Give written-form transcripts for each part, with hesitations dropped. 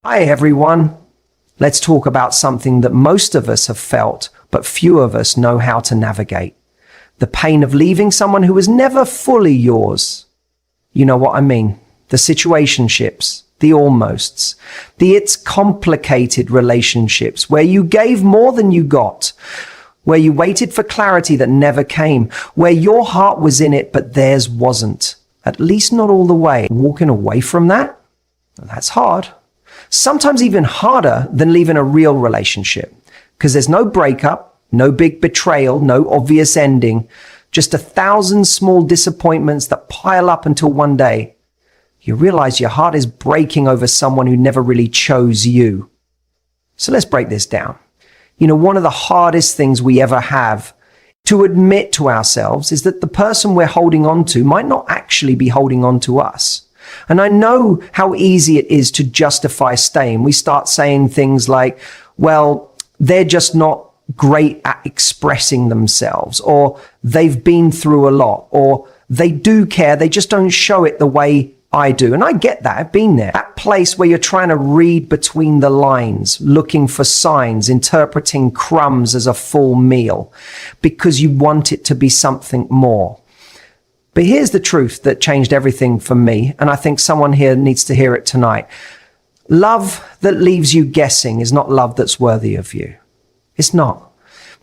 Hi everyone. Let's talk about something that most of us have felt, but few of us know how to navigate. The pain of leaving someone who was never fully yours. You know what I mean? The situationships, the almosts, the it's complicated relationships where you gave more than you got, where you waited for clarity that never came, where your heart was in it but theirs wasn't, at least not all the way. Walking away from that? That's hard. Sometimes even harder than leaving a real relationship, because there's no breakup, no big betrayal, no obvious ending, just 1,000 small disappointments that pile up until one day you realize your heart is breaking over someone who never really chose you. So let's break this down. One of the hardest things we ever have to admit to ourselves is that the person we're holding on to might not actually be holding on to us. And I know how easy it is to justify staying. We start saying things like, well, they're just not great at expressing themselves, or they've been through a lot, or they do care, they just don't show it the way I do. And I get that. I've been there. That place where you're trying to read between the lines, looking for signs, interpreting crumbs as a full meal because you want it to be something more. But here's the truth that changed everything for me, and I think someone here needs to hear it tonight. Love that leaves you guessing is not love that's worthy of you. It's not.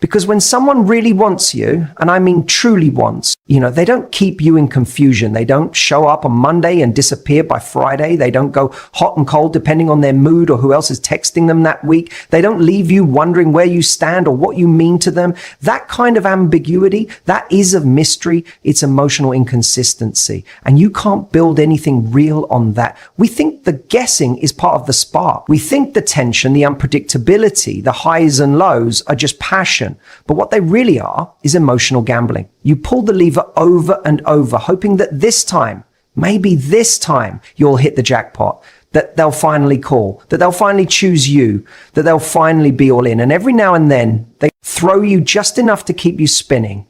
Because when someone really wants you, and I mean truly wants, they don't keep you in confusion. They don't show up on Monday and disappear by Friday. They don't go hot and cold depending on their mood or who else is texting them that week. They don't leave you wondering where you stand or what you mean to them. That kind of ambiguity, that is a mystery. It's emotional inconsistency. And you can't build anything real on that. We think the guessing is part of the spark. We think the tension, the unpredictability, the highs and lows are just passion. But what they really are is emotional gambling. You pull the lever over and over, hoping that this time, maybe this time, you'll hit the jackpot, that they'll finally call, that they'll finally choose you, that they'll finally be all in. And every now and then, they throw you just enough to keep you spinning.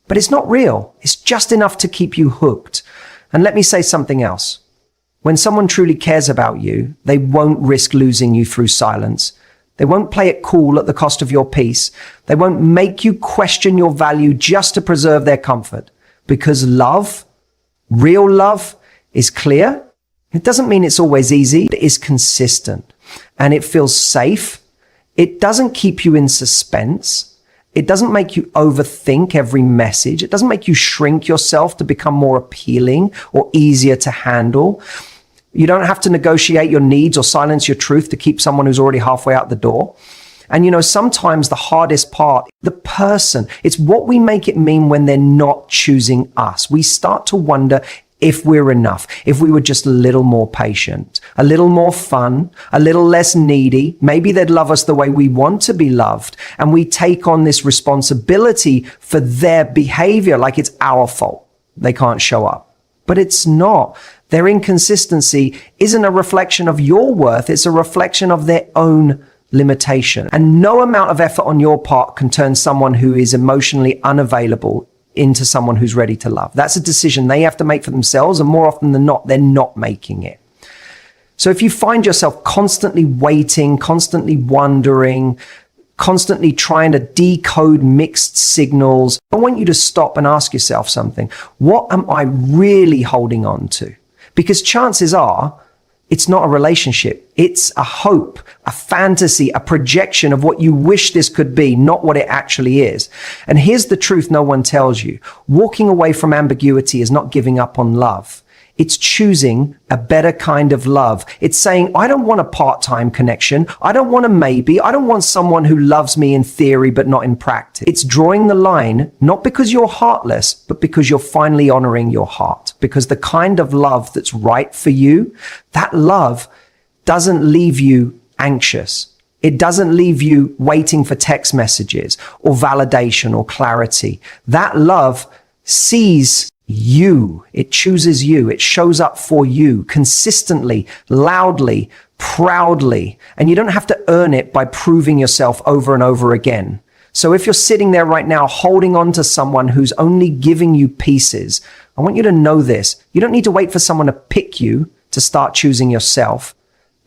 But it's not real. It's just enough to keep you hooked. And let me say something else. When someone truly cares about you, they won't risk losing you through silence. They won't play it cool at the cost of your peace. They won't make you question your value just to preserve their comfort. Because love, real love, is clear. It doesn't mean it's always easy. It is consistent. And it feels safe. It doesn't keep you in suspense. It doesn't make you overthink every message. It doesn't make you shrink yourself to become more appealing or easier to handle. You don't have to negotiate your needs or silence your truth to keep someone who's already halfway out the door. And sometimes the hardest part, the person, it's what we make it mean when they're not choosing us. We start to wonder if we're enough, if we were just a little more patient, a little more fun, a little less needy. Maybe they'd love us the way we want to be loved. And we take on this responsibility for their behavior like it's our fault. They can't show up. But it's not. Their inconsistency isn't a reflection of your worth. It's a reflection of their own limitation. And no amount of effort on your part can turn someone who is emotionally unavailable into someone who's ready to love. That's a decision they have to make for themselves. And more often than not, they're not making it. So if you find yourself constantly waiting, constantly wondering, constantly trying to decode mixed signals, I want you to stop and ask yourself something. What am I really holding on to? Because chances are, it's not a relationship. It's a hope, a fantasy, a projection of what you wish this could be, not what it actually is. And here's the truth no one tells you. Walking away from ambiguity is not giving up on love. It's choosing a better kind of love. It's saying, I don't want a part-time connection. I don't want a maybe. I don't want someone who loves me in theory, but not in practice. It's drawing the line, not because you're heartless, but because you're finally honoring your heart. Because the kind of love that's right for you, that love doesn't leave you anxious. It doesn't leave you waiting for text messages or validation or clarity. That love sees you. It chooses you. It shows up for you consistently, loudly, proudly. And you don't have to earn it by proving yourself over and over again. So if you're sitting there right now holding on to someone who's only giving you pieces, I want you to know this. You don't need to wait for someone to pick you to start choosing yourself.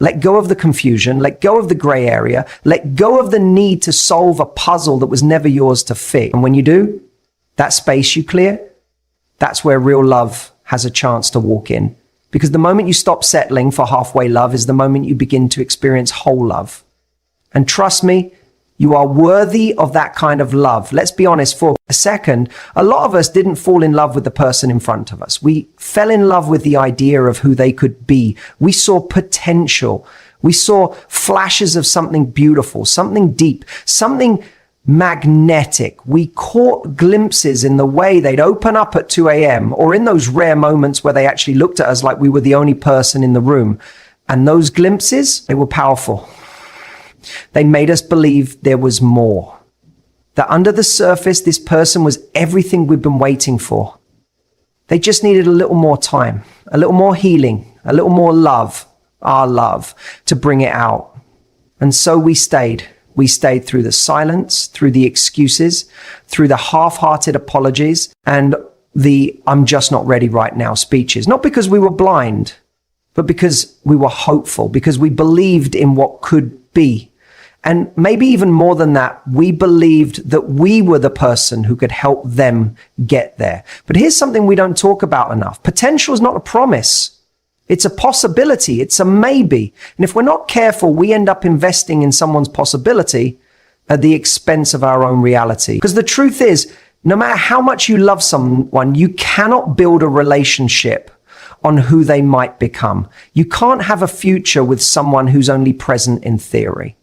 Let go of the confusion, let go of the gray area, let go of the need to solve a puzzle that was never yours to fit. And when you do, that space you clear, that's where real love has a chance to walk in. Because the moment you stop settling for halfway love is the moment you begin to experience whole love. And trust me, you are worthy of that kind of love. Let's be honest for a second. A lot of us didn't fall in love with the person in front of us. We fell in love with the idea of who they could be. We saw potential. We saw flashes of something beautiful, something deep, something magnetic. We caught glimpses in the way they'd open up at 2 a.m. or in those rare moments where they actually looked at us like we were the only person in the room. And those glimpses, they were powerful. They made us believe there was more. That under the surface, this person was everything we've been waiting for. They just needed a little more time, a little more healing, a little more love, our love, to bring it out. And so we stayed. We stayed through the silence, through the excuses, through the half-hearted apologies, and the "I'm just not ready right now" speeches. Not because we were blind, but because we were hopeful, because we believed in what could be. And maybe even more than that, we believed that we were the person who could help them get there. But here's something we don't talk about enough. Potential is not a promise. It's a possibility. It's a maybe. And if we're not careful, we end up investing in someone's possibility at the expense of our own reality. Because the truth is, no matter how much you love someone, you cannot build a relationship on who they might become. You can't have a future with someone who's only present in theory.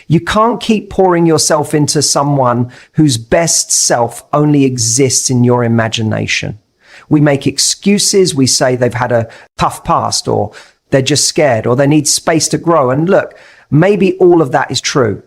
You can't keep pouring yourself into someone whose best self only exists in your imagination. We make excuses. We say they've had a tough past, or they're just scared, or they need space to grow. And look, maybe all of that is true.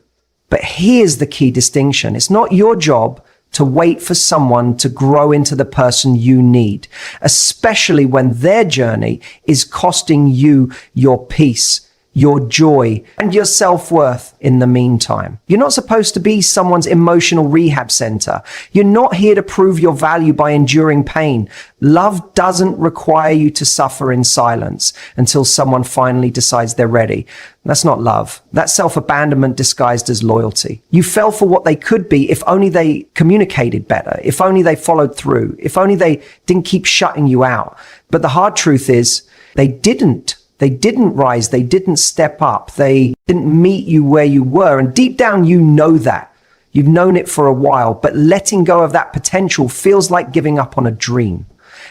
But here's the key distinction. It's not your job to wait for someone to grow into the person you need, especially when their journey is costing you your peace, your joy, and your self-worth in the meantime. You're not supposed to be someone's emotional rehab center. You're not here to prove your value by enduring pain. Love doesn't require you to suffer in silence until someone finally decides they're ready. That's not love. That's self-abandonment disguised as loyalty. You fell for what they could be if only they communicated better, if only they followed through, if only they didn't keep shutting you out. But the hard truth is, they didn't. They didn't rise. They didn't step up. They didn't meet you where you were. And deep down, you know that. You've known it for a while, but letting go of that potential feels like giving up on a dream.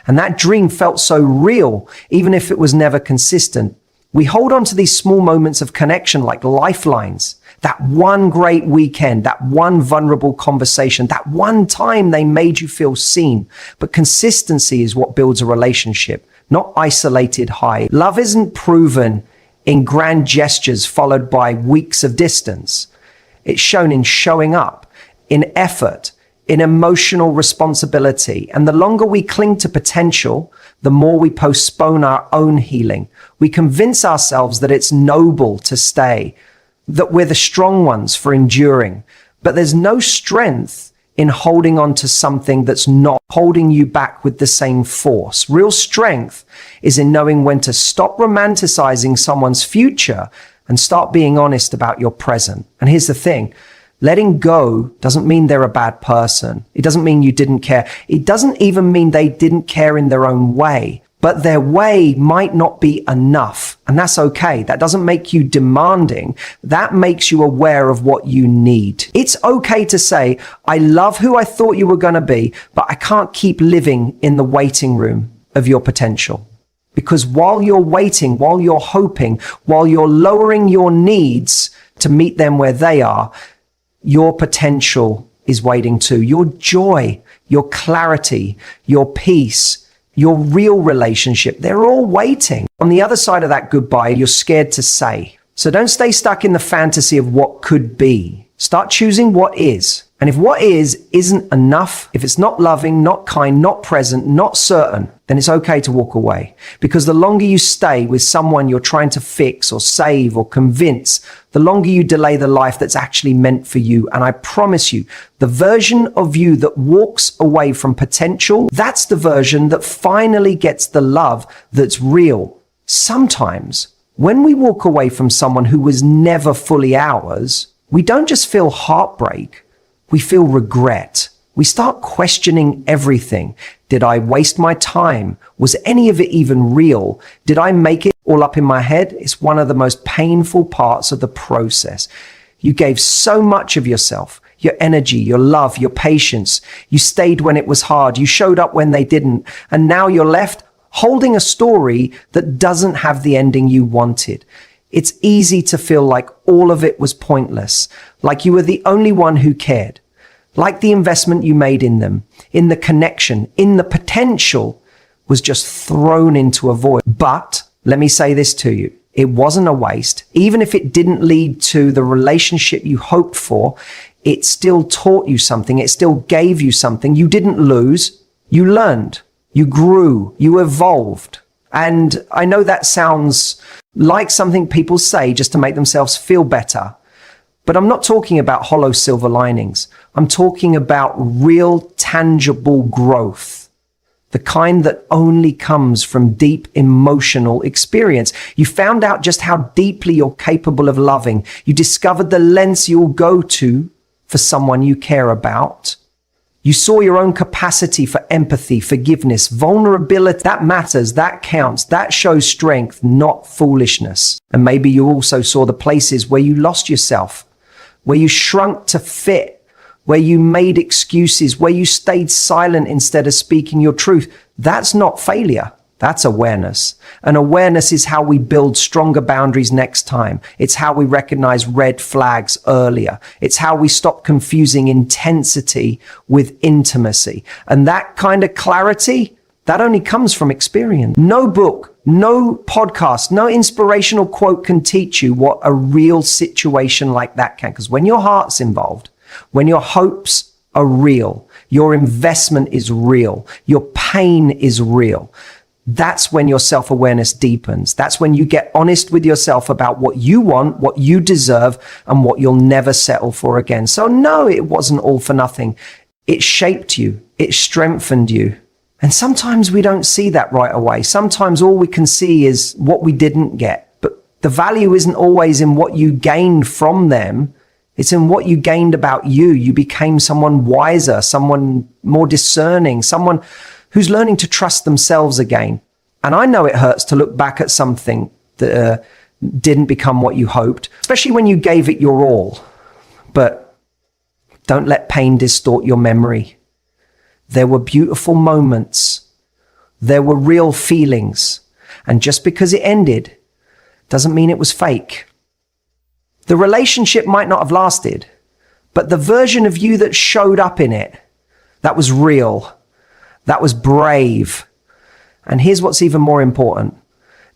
And that dream felt so real, even if it was never consistent. We hold on to these small moments of connection like lifelines. That one great weekend, that one vulnerable conversation, that one time they made you feel seen. But consistency is what builds a relationship, not isolated high. Love isn't proven in grand gestures followed by weeks of distance. It's shown in showing up, in effort, in emotional responsibility. And the longer we cling to potential, the more we postpone our own healing. We convince ourselves that it's noble to stay, that we're the strong ones for enduring. But there's no strength in holding on to something that's not holding you back with the same force. Real strength is in knowing when to stop romanticizing someone's future and start being honest about your present. And here's the thing. Letting go doesn't mean they're a bad person. It doesn't mean you didn't care. It doesn't even mean they didn't care in their own way. But their way might not be enough. And that's okay. That doesn't make you demanding. That makes you aware of what you need. It's okay to say, I love who I thought you were going to be, but I can't keep living in the waiting room of your potential. Because while you're waiting, while you're hoping, while you're lowering your needs to meet them where they are, your potential is waiting too. Your joy, your clarity, your peace, your real relationship, they're all waiting. On the other side of that goodbye, you're scared to say. So don't stay stuck in the fantasy of what could be. Start choosing what is. And if what is isn't enough, if it's not loving, not kind, not present, not certain, then it's okay to walk away. Because the longer you stay with someone you're trying to fix or save or convince, the longer you delay the life that's actually meant for you. And I promise you, the version of you that walks away from potential, that's the version that finally gets the love that's real. Sometimes When we walk away from someone who was never fully ours, we don't just feel heartbreak, we feel regret. We start questioning everything. Did I waste my time? Was any of it even real? Did I make it all up in my head? It's one of the most painful parts of the process. You gave so much of yourself, your energy, your love, your patience. You stayed when it was hard. You showed up when they didn't. And now you're left holding a story that doesn't have the ending you wanted. It's easy to feel like all of it was pointless, like you were the only one who cared, like the investment you made in them, in the connection, in the potential was just thrown into a void. But let me say this to you. It wasn't a waste. Even if it didn't lead to the relationship you hoped for, it still taught you something. It still gave you something. You didn't lose. You learned. You grew. You evolved. And I know that sounds like something people say just to make themselves feel better. But I'm not talking about hollow silver linings. I'm talking about real, tangible growth. The kind that only comes from deep emotional experience. You found out just how deeply you're capable of loving. You discovered the lengths you'll go to for someone you care about. You saw your own capacity for empathy, forgiveness, vulnerability. That matters, that counts, that shows strength, not foolishness. And maybe you also saw the places where you lost yourself, where you shrunk to fit, where you made excuses, where you stayed silent instead of speaking your truth. That's not failure. That's awareness. And awareness is how we build stronger boundaries next time. It's how we recognize red flags earlier. It's how we stop confusing intensity with intimacy. And that kind of clarity, that only comes from experience. No book, no podcast, no inspirational quote can teach you what a real situation like that can. Because when your heart's involved, when your hopes are real, your investment is real, your pain is real, that's when your self-awareness deepens. That's when you get honest with yourself about what you want, what you deserve, and what you'll never settle for again. So no, it wasn't all for nothing. It shaped you. It strengthened you. And sometimes we don't see that right away. Sometimes all we can see is what we didn't get. But the value isn't always in what you gained from them. It's in what you gained about you. You became someone wiser, someone more discerning, someone who's learning to trust themselves again. And I know it hurts to look back at something that didn't become what you hoped, especially when you gave it your all. But don't let pain distort your memory. There were beautiful moments. There were real feelings. And just because it ended doesn't mean it was fake. The relationship might not have lasted, but the version of you that showed up in it, that was real. That was brave. And here's what's even more important.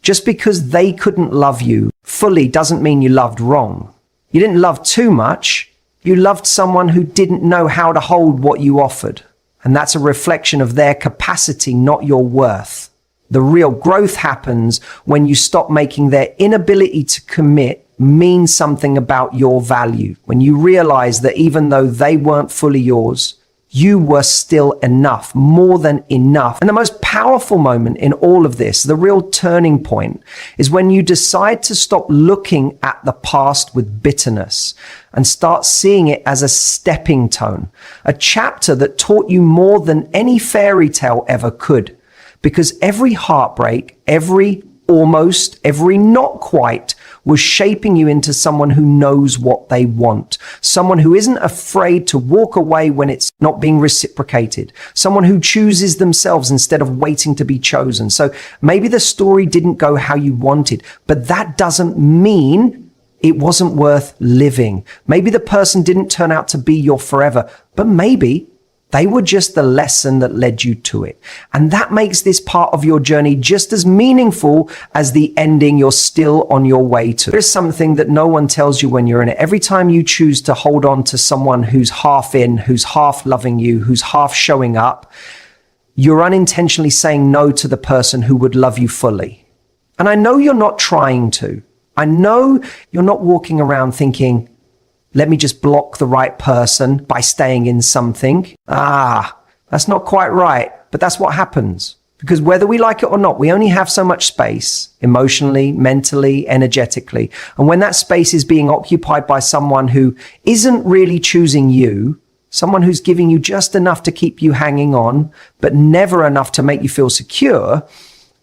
Just because they couldn't love you fully doesn't mean you loved wrong. You didn't love too much. You loved someone who didn't know how to hold what you offered. And that's a reflection of their capacity, not your worth. The real growth happens when you stop making their inability to commit mean something about your value. When you realize that even though they weren't fully yours, you were still enough, more than enough. And the most powerful moment in all of this, the real turning point, is when you decide to stop looking at the past with bitterness and start seeing it as a stepping stone, a chapter that taught you more than any fairy tale ever could. Because every heartbreak, every almost, every not quite, was shaping you into someone who knows what they want. Someone who isn't afraid to walk away when it's not being reciprocated. Someone who chooses themselves instead of waiting to be chosen. So maybe the story didn't go how you wanted, but that doesn't mean it wasn't worth living. Maybe the person didn't turn out to be your forever, but maybe they were just the lesson that led you to it. And that makes this part of your journey just as meaningful as the ending you're still on your way to. There's something that no one tells you when you're in it. Every time you choose to hold on to someone who's half in, who's half loving you, who's half showing up, you're unintentionally saying no to the person who would love you fully. And I know you're not trying to. I know you're not walking around thinking, let me just block the right person by staying in something. That's not quite right, but that's what happens. Because whether we like it or not, we only have so much space, emotionally, mentally, energetically. And when that space is being occupied by someone who isn't really choosing you, someone who's giving you just enough to keep you hanging on, but never enough to make you feel secure,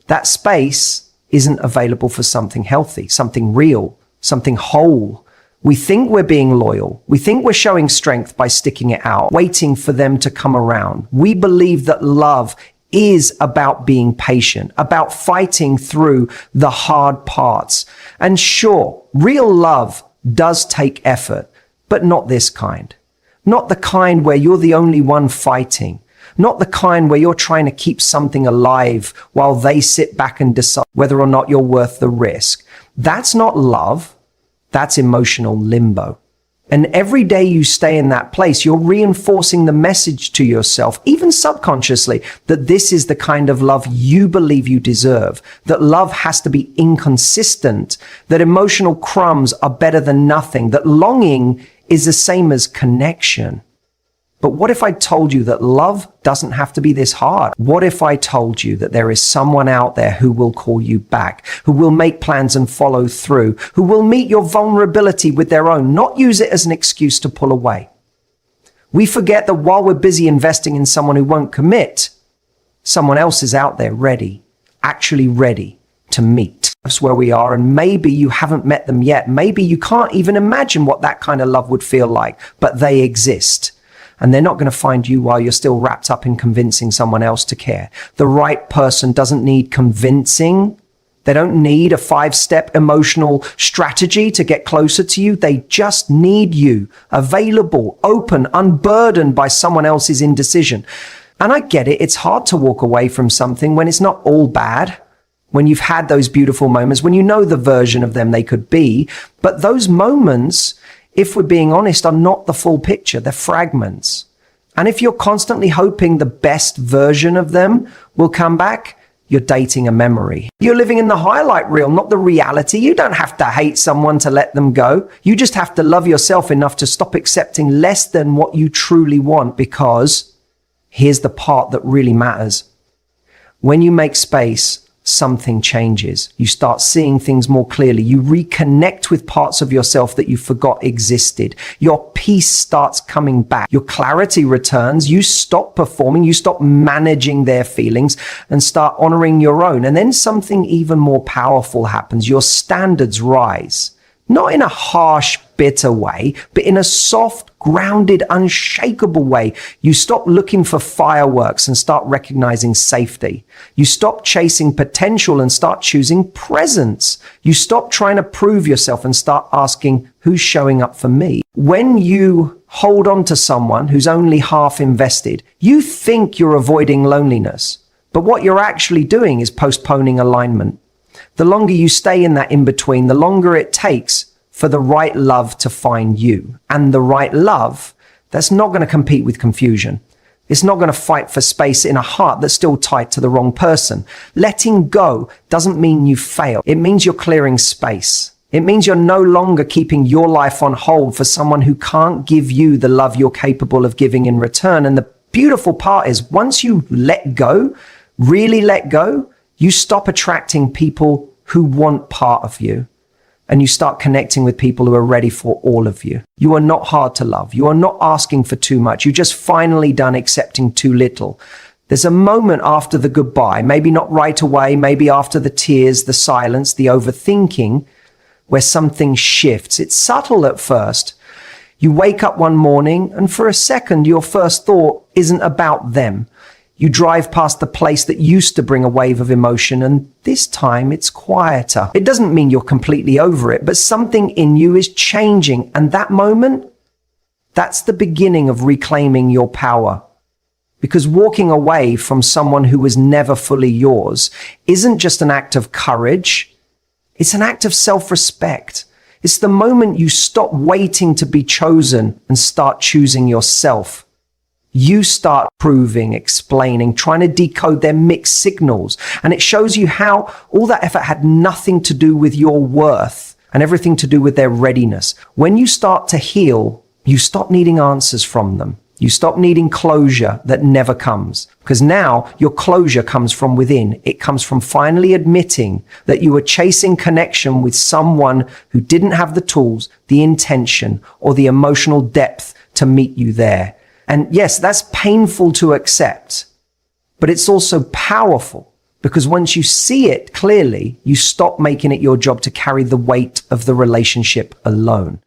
that space isn't available for something healthy, something real, something whole. We think we're being loyal. We think we're showing strength by sticking it out, waiting for them to come around. We believe that love is about being patient, about fighting through the hard parts. And sure, real love does take effort, but not this kind. Not the kind where you're the only one fighting. Not the kind where you're trying to keep something alive while they sit back and decide whether or not you're worth the risk. That's not love. That's emotional limbo. And every day you stay in that place, you're reinforcing the message to yourself, even subconsciously, that this is the kind of love you believe you deserve, that love has to be inconsistent, that emotional crumbs are better than nothing, that longing is the same as connection. But what if I told you that love doesn't have to be this hard? What if I told you that there is someone out there who will call you back, who will make plans and follow through, who will meet your vulnerability with their own, not use it as an excuse to pull away? We forget that while we're busy investing in someone who won't commit, someone else is out there ready, actually ready to meet. That's where we are, and maybe you haven't met them yet. Maybe you can't even imagine what that kind of love would feel like, but they exist. And they're not going to find you while you're still wrapped up in convincing someone else to care. The right person doesn't need convincing. They don't need a 5-step emotional strategy to get closer to you. They just need you, available, open, unburdened by someone else's indecision. And I get it. It's hard to walk away from something when it's not all bad, when you've had those beautiful moments, when you know the version of them they could be. But those moments, if we're being honest, are not the full picture. They're fragments. And if you're constantly hoping the best version of them will come back, you're dating a memory. You're living in the highlight reel, not the reality. You don't have to hate someone to let them go. You just have to love yourself enough to stop accepting less than what you truly want, because here's the part that really matters. When you make space, something changes. You start seeing things more clearly. You reconnect with parts of yourself that you forgot existed. Your peace starts coming back. Your clarity returns. You stop performing. You stop managing their feelings and start honoring your own. And then something even more powerful happens. Your standards rise. Not in a harsh, bitter way, but in a soft, grounded, unshakable way. You stop looking for fireworks and start recognizing safety. You stop chasing potential and start choosing presence. You stop trying to prove yourself and start asking, who's showing up for me? When you hold on to someone who's only half invested, you think you're avoiding loneliness, but what you're actually doing is postponing alignment. The longer you stay in that in-between, the longer it takes for the right love to find you. And the right love, that's not going to compete with confusion. It's not going to fight for space in a heart that's still tied to the wrong person. Letting go doesn't mean you fail. It means you're clearing space. It means you're no longer keeping your life on hold for someone who can't give you the love you're capable of giving in return. And the beautiful part is, once you let go, really let go, you stop attracting people who want part of you, and you start connecting with people who are ready for all of you. You are not hard to love. You are not asking for too much. You're just finally done accepting too little. There's a moment after the goodbye, maybe not right away, maybe after the tears, the silence, the overthinking, where something shifts. It's subtle at first. You wake up one morning, and for a second, your first thought isn't about them. You drive past the place that used to bring a wave of emotion, and this time it's quieter. It doesn't mean you're completely over it, but something in you is changing. And that moment, that's the beginning of reclaiming your power. Because walking away from someone who was never fully yours isn't just an act of courage. It's an act of self-respect. It's the moment you stop waiting to be chosen and start choosing yourself. You start proving, explaining, trying to decode their mixed signals. And it shows you how all that effort had nothing to do with your worth and everything to do with their readiness. When you start to heal, you stop needing answers from them. You stop needing closure that never comes, because now your closure comes from within. It comes from finally admitting that you were chasing connection with someone who didn't have the tools, the intention, or the emotional depth to meet you there. And yes, that's painful to accept, but it's also powerful, because once you see it clearly, you stop making it your job to carry the weight of the relationship alone.